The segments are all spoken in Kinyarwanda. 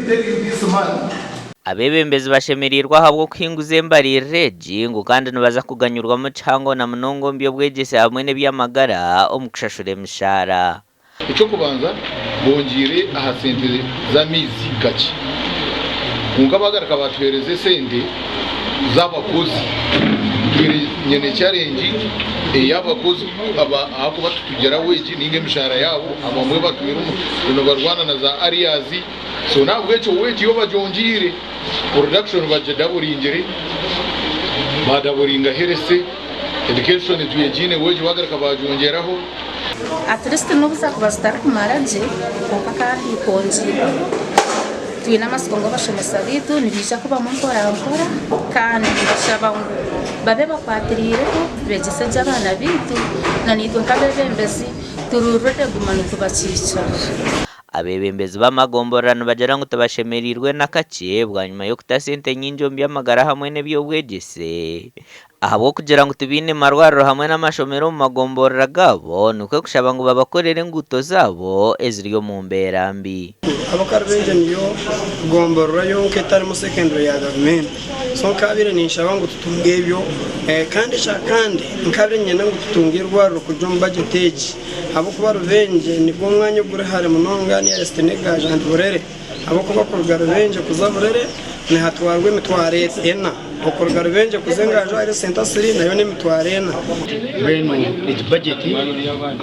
tell you this man. Abebembezi bashemerirwa habwo kuhinguze mbarire jingu kandi nibaza kuganyurwamo cyangwa na munongo mbyo bwegese hamwe n'ebyamagara omukushashure mishara. Icyo kubanza bongire aha sente z'amizi gake. Kungabagara kabatwereze sente z'abakozi. Nyene challenge y'abakozi ako batutugera weji ninge mishara yabo abamwe batwira uno barwana na za areas so nabwo echo weji yo bajongire production bajadaburingire badaburinga herese education tuyejine weji wagaraka bajongeraho at least nubuza kubastara kumaraje kandi konjira tuina masongo bashomesa bitu nibisha kuba munkora kandi bashaba babe bapatirire begese jabana bitu na nitwe kabebembezi tururute gumanuka bacica. Abebembezi b'amagomborano bagera ngo tabashemerirwe n'akace bwa nyuma yo kutasente nyinjo mbyamagara hamwe n'ebyobwegese ahabo kugira ngo tubine marwaro hamwe n'amashomero mu magomborera gabo nuko kushaba ngo babakorere nguto zabo eziriyo mu mberambi. Abakarbenje niyo gomborera yo ketari mu secondary ya government so kabire nishaba ngo tutungebyo kandi nkabire nyene ngo tutungirwa rukujom budgetage abo kuba rubenje ni bwo mwanya gure hare munongani ya Stenega agent burere abo kuba kurugara benje kuzaburere ni hatwarwe mitware ena okurugara benje kuzengaje ari center 3 nayo ni mitware ena beno iti budget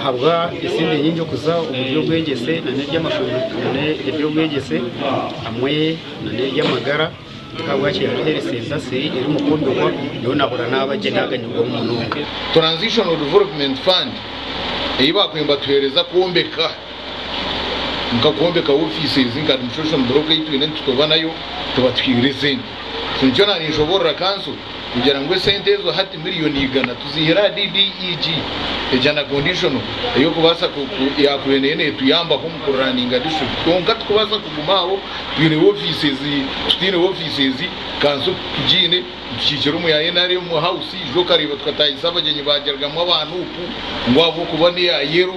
habwa isinde nyinjo kuza uburyo bwegese na n'eby'amashuri n'ebyo bwegese amwe na n'eby'amagara kabwa cyari center 3 iri mu kondwa yo nabura n'abagenaganyirwa mu nunga transitional development fund iba kwemba tuhereza kuombeka mukakuombeka offices in administration block itu ine tutobana yo tubatwireze sinjona nishobora kanso kugira ngo sente zo hati miliyoni igana tuzihera DDEG ejana conditional yo kubasa ya kuenene tuyamba ko mukuraninga district konga tukubasa kugumaho twine offices kanso tujine tukiciro mu ya NRM mu house jo kariba tukatayisa abagenyi bageragamo abantu uku ngwabo kubone ya yero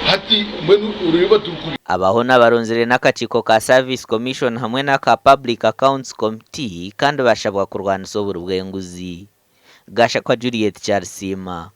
hati mbenu uriba turukubi abaho n'abaronzere n'akaciko ka Service Commission hamwe n'aka Public Accounts Committee kandi bashabwa kurwana sobura ubwenguzi gasha kwa Juliet Charsima.